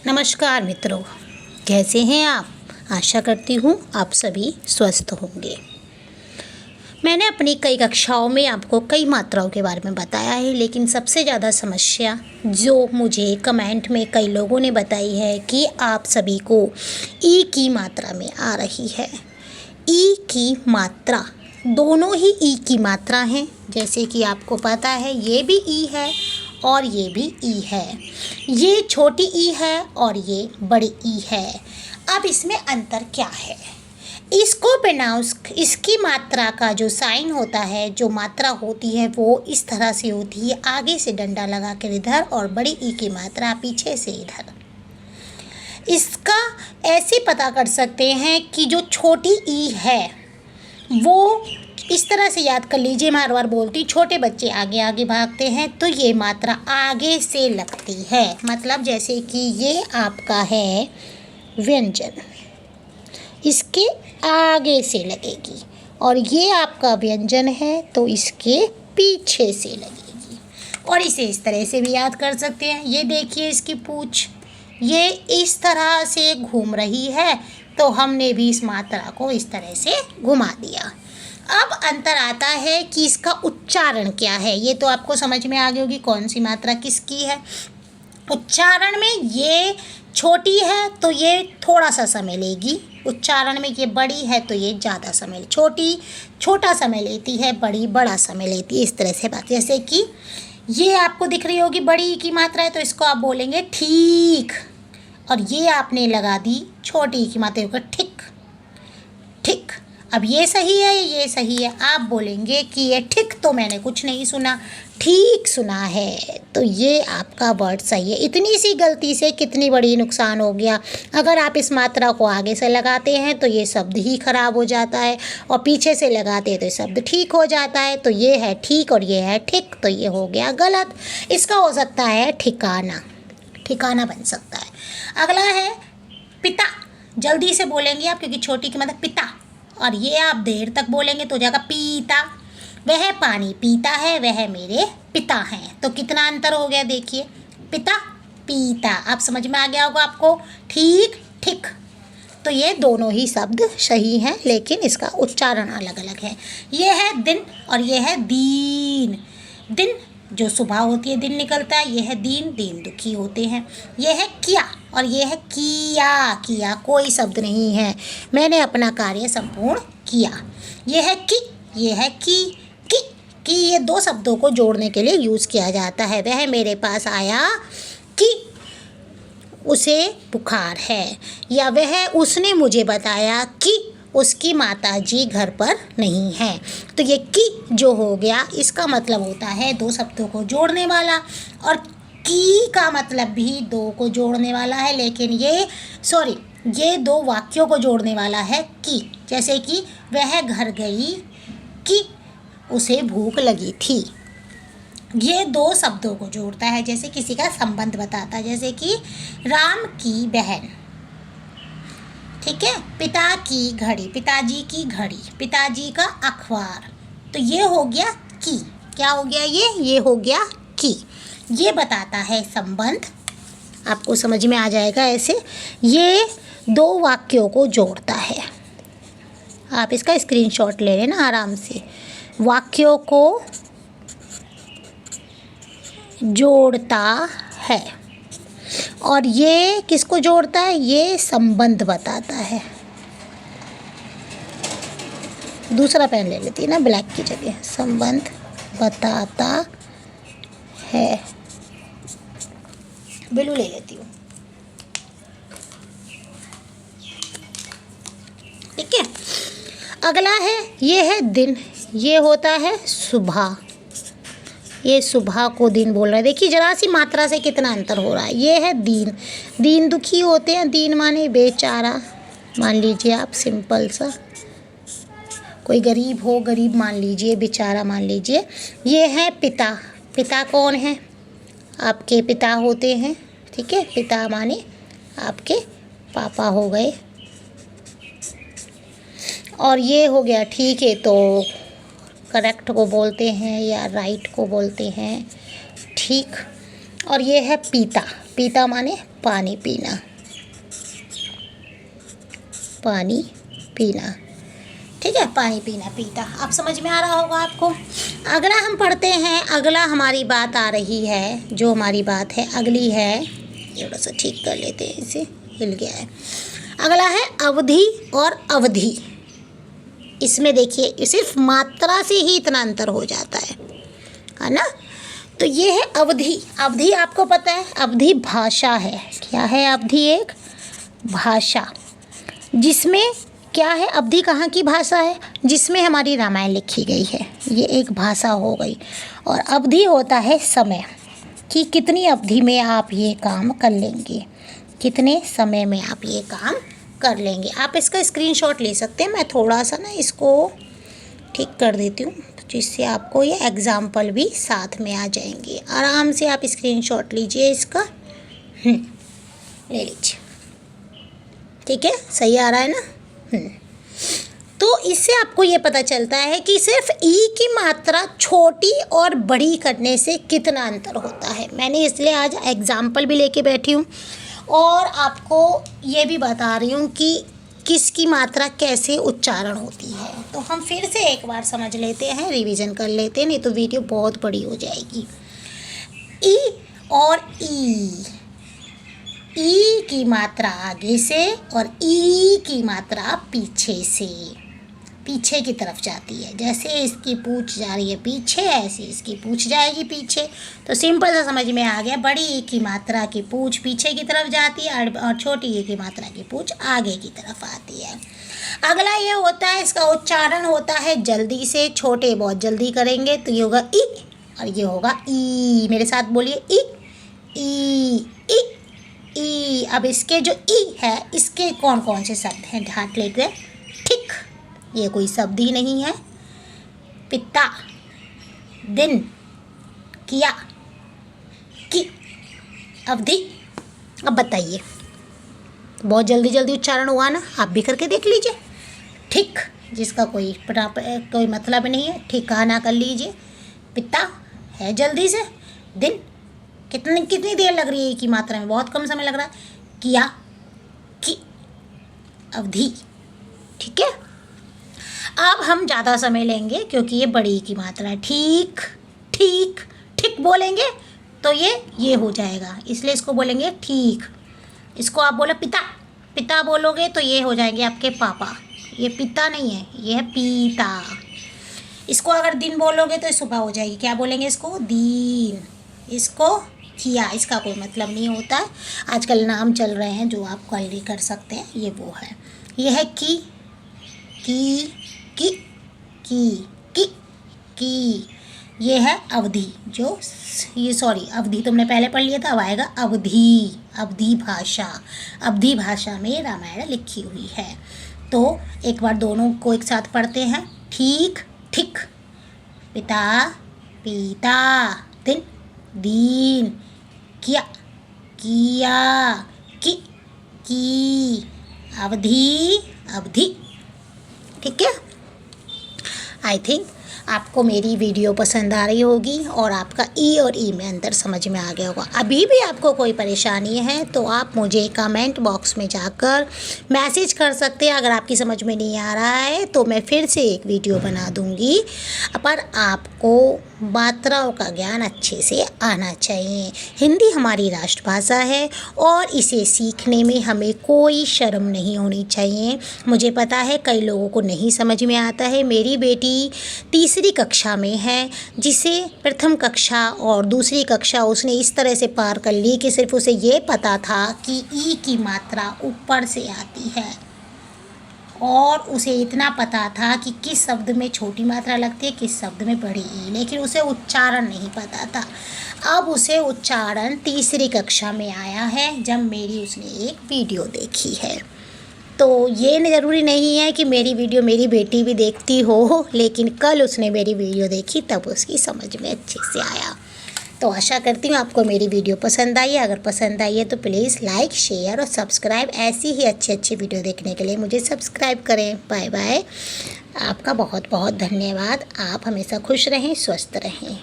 नमस्कार मित्रों, कैसे हैं आप। आशा करती हूँ आप सभी स्वस्थ होंगे। मैंने अपनी कई कक्षाओं में आपको कई मात्राओं के बारे में बताया है, लेकिन सबसे ज़्यादा समस्या जो मुझे कमेंट में कई लोगों ने बताई है कि आप सभी को ई की मात्रा में आ रही है। ई की मात्रा, दोनों ही ई की मात्रा हैं। जैसे कि आपको पता है ये भी ई है और ये भी ई है, ये छोटी ई है और ये बड़ी ई है। अब इसमें अंतर क्या है? इसको प्रोनाउंस, इसकी मात्रा का जो साइन होता है, जो मात्रा होती है वो इस तरह से होती है, आगे से डंडा लगा कर इधर और बड़ी ई की मात्रा पीछे से इधर। इसका ऐसे पता कर सकते हैं कि जो छोटी ई है वो इस तरह से याद कर लीजिए। मैं हर बार बोलती हूँ, छोटे बच्चे आगे आगे भागते हैं तो ये मात्रा आगे से लगती है। मतलब जैसे कि ये आपका है व्यंजन, इसके आगे से लगेगी, और ये आपका व्यंजन है तो इसके पीछे से लगेगी। और इसे इस तरह से भी याद कर सकते हैं। ये देखिए इसकी पूँछ, ये इस तरह से घूम रही है तो हमने भी इस मात्रा को इस तरह से घुमा दिया। अब अंतर आता है कि इसका उच्चारण क्या है। ये तो आपको समझ में आ गई होगी कौन सी मात्रा किसकी है। उच्चारण में ये छोटी है तो ये थोड़ा सा समय लेगी, उच्चारण में ये बड़ी है तो ये ज़्यादा समय, छोटी छोटा समय लेती है, बड़ी बड़ा समय लेती है। इस तरह से बात, जैसे कि ये आपको दिख रही होगी बड़ी की मात्रा है तो इसको आप बोलेंगे ठीक, और ये आपने लगा दी छोटी की मात्रा को ठीक ठीक। अब ये सही है, ये सही है, आप बोलेंगे कि ये ठीक तो मैंने कुछ नहीं सुना, ठीक सुना है, तो ये आपका वर्ड सही है। इतनी सी गलती से कितनी बड़ी नुकसान हो गया। अगर आप इस मात्रा को आगे से लगाते हैं तो ये शब्द ही खराब हो जाता है, और पीछे से लगाते हैं तो शब्द ठीक हो जाता है। तो ये है ठीक और ये है ठीक, तो ये हो गया गलत। इसका हो सकता है ठिकाना, ठिकाना बन सकता है। अगला है पिता, जल्दी से बोलेंगे आप क्योंकि छोटी की मतलब पिता, और ये आप देर तक बोलेंगे तो हो जाएगा पीता। वह पानी पीता है, वह मेरे पिता हैं। तो कितना अंतर हो गया देखिए, पिता पीता। आप समझ में आ गया होगा आपको, ठीक ठीक। तो ये दोनों ही शब्द सही हैं, लेकिन इसका उच्चारण अलग अलग है। ये है दिन और ये है दीन। दिन जो सुबह होती है दिन निकलता है, ये है दीन, दीन दुखी होते हैं। ये है किया और ये है किया, किया कोई शब्द नहीं है, मैंने अपना कार्य संपूर्ण किया। ये है कि, ये है कि ये दो शब्दों को जोड़ने के लिए यूज़ किया जाता है। वह मेरे पास आया कि उसे बुखार है, या वह उसने मुझे बताया कि उसकी माताजी घर पर नहीं है। तो ये कि जो हो गया, इसका मतलब होता है दो शब्दों को जोड़ने वाला, और की का मतलब भी दो को जोड़ने वाला है, लेकिन ये दो वाक्यों को जोड़ने वाला है कि। जैसे कि वह घर गई कि उसे भूख लगी थी, ये दो शब्दों को जोड़ता है। जैसे किसी का संबंध बताता है, जैसे कि राम की बहन, ठीक है, पिता की घड़ी, पिताजी की घड़ी, पिताजी का अखबार। तो ये हो गया की, क्या हो गया ये हो गया की। ये बताता है संबंध, आपको समझ में आ जाएगा ऐसे। ये दो वाक्यों को जोड़ता है। आप इसका स्क्रीनशॉट ले लेना आराम से। वाक्यों को जोड़ता है, और ये किसको जोड़ता है? ये संबंध बताता है। दूसरा पेन ले लेती है ना ब्लैक की जगह, संबंध बताता है। ब्लू ले लेती हूँ, ठीक है। अगला है, ये है दिन, ये होता है सुबह, ये सुबह को दिन बोल रहा है। देखिए जरा सी मात्रा से कितना अंतर हो रहा है। ये है दीन, दीन दुखी होते हैं, दीन माने बेचारा, मान लीजिए आप सिंपल सा, कोई गरीब हो, गरीब मान लीजिए, बेचारा मान लीजिए। ये है पिता, पिता कौन है? आपके पिता होते हैं, ठीक है, पिता माने आपके पापा हो गए। और ये हो गया, ठीक है, तो करेक्ट को बोलते हैं या राइट को बोलते हैं, ठीक। और ये है पीता, पीता माने पानी पीना, पानी पीना। ठीक है, पानी पीना, पीता। अब समझ में आ रहा होगा आपको। अगला हम पढ़ते हैं। अगला हमारी बात आ रही है, जो हमारी बात है अगली है, थोड़ा सा ठीक कर लेते हैं, इसे हिल गया है। अगला है अवधि और अवधि। इसमें देखिए सिर्फ मात्रा से ही इतना अंतर हो जाता है ना। तो ये है अवधि। अवधि आपको पता है, अवधि भाषा है। क्या है अवधि? एक भाषा, जिसमें क्या है, अवधि कहाँ की भाषा है? जिसमें हमारी रामायण लिखी गई है, ये एक भाषा हो गई। और अवधि होता है समय, कि कितनी अवधि में आप ये काम कर लेंगे, कितने समय में आप ये काम कर लेंगे। आप इसका स्क्रीनशॉट ले सकते हैं। मैं थोड़ा सा ना इसको ठीक कर देती हूँ, जिससे आपको ये एग्ज़ाम्पल भी साथ में आ जाएंगे। आराम से आप स्क्रीनशॉट लीजिए इसका, ले लीजिए। ठीक है, सही आ रहा है ना। तो इससे आपको ये पता चलता है कि सिर्फ ई की मात्रा छोटी और बड़ी करने से कितना अंतर होता है। मैंने इसलिए आज एग्जाम्पल भी लेके बैठी हूँ और आपको ये भी बता रही हूँ कि किसकी मात्रा कैसे उच्चारण होती है। तो हम फिर से एक बार समझ लेते हैं, रिवीजन कर लेते हैं, नहीं तो वीडियो बहुत बड़ी हो जाएगी। ई और ई की मात्रा आगे से और ई की मात्रा पीछे से, पीछे की तरफ जाती है। जैसे इसकी पूँछ जा रही है पीछे, ऐसे इसकी पूँछ जाएगी पीछे। तो सिंपल सा समझ में आ गया, बड़ी ई की मात्रा की पूँछ पीछे की तरफ जाती है और छोटी ई की मात्रा की पूँछ आगे की तरफ आती है। अगला ये होता है, इसका उच्चारण होता है जल्दी से। छोटे बहुत जल्दी करेंगे तो ये होगा ई और ये होगा ई। मेरे साथ बोलिए ई, ई, ई, ई। अब इसके जो ई है, इसके कौन कौन से शब्द हैं? ढाट लेते, ठीक, ये कोई शब्द ही नहीं है। पिता, दिन, किया, की, अवधि। अब बताइए, बहुत जल्दी जल्दी उच्चारण हुआ ना, आप भी करके देख लीजिए। ठीक, जिसका कोई मतलब नहीं है, ठीक कहना कर लीजिए। पिता है जल्दी से, दिन कितनी देर लग रही है की मात्रा में, बहुत कम समय लग रहा है। किया, की, अवधि। ठीक है, अब हम ज़्यादा समय लेंगे क्योंकि ये बड़ी की मात्रा है। ठीक, ठीक, ठीक बोलेंगे तो ये हो जाएगा, इसलिए इसको बोलेंगे ठीक। इसको आप बोलो पिता, पिता बोलोगे तो ये हो जाएंगे आपके पापा। ये पिता नहीं है, ये है पीता। इसको अगर दिन बोलोगे तो सुबह हो जाएगी, क्या बोलेंगे इसको? दीन। इसको किया, इसका कोई मतलब नहीं होता है। आजकल नाम चल रहे हैं जो आप क्वालिटी कर सकते हैं, ये वो है। ये है की, ये है अवधि। जो ये सॉरी अवधि तुमने पहले पढ़ लिया था, अब आएगा अवधि। अवधि भाषा, अवधि भाषा में रामायण लिखी हुई है। तो एक बार दोनों को एक साथ पढ़ते हैं। ठीक, ठीक, पिता, पीता, दिन, दीन, किया, किया, की, अवधि, अवधि। ठीक है, आई थिंक आपको मेरी वीडियो पसंद आ रही होगी और आपका ई और ई में अंतर समझ में आ गया होगा। अभी भी आपको कोई परेशानी है तो आप मुझे कमेंट बॉक्स में जाकर मैसेज कर सकते हैं। अगर आपकी समझ में नहीं आ रहा है तो मैं फिर से एक वीडियो बना दूंगी, पर आपको मात्राओं का ज्ञान अच्छे से आना चाहिए। हिंदी हमारी राष्ट्रभाषा है और इसे सीखने में हमें कोई शर्म नहीं होनी चाहिए। मुझे पता है कई लोगों को नहीं समझ में आता है। मेरी बेटी तीसरी कक्षा में है, जिसे प्रथम कक्षा और दूसरी कक्षा उसने इस तरह से पार कर ली कि सिर्फ उसे ये पता था कि ई की मात्रा ऊपर से आती है और उसे इतना पता था कि किस शब्द में छोटी मात्रा लगती है, किस शब्द में बड़ी ई, लेकिन उसे उच्चारण नहीं पता था। अब उसे उच्चारण तीसरी कक्षा में आया है जब मेरी उसने एक वीडियो देखी है। तो ये ज़रूरी नहीं है कि मेरी वीडियो मेरी बेटी भी देखती हो, लेकिन कल उसने मेरी वीडियो देखी तब उसकी समझ में अच्छे से आया। तो आशा करती हूँ आपको मेरी वीडियो पसंद आई है। अगर पसंद आई है तो प्लीज़ लाइक, शेयर और सब्सक्राइब। ऐसी ही अच्छी वीडियो देखने के लिए मुझे सब्सक्राइब करें। Bye bye. आपका बहुत बहुत धन्यवाद। आप हमेशा खुश रहें, स्वस्थ रहें।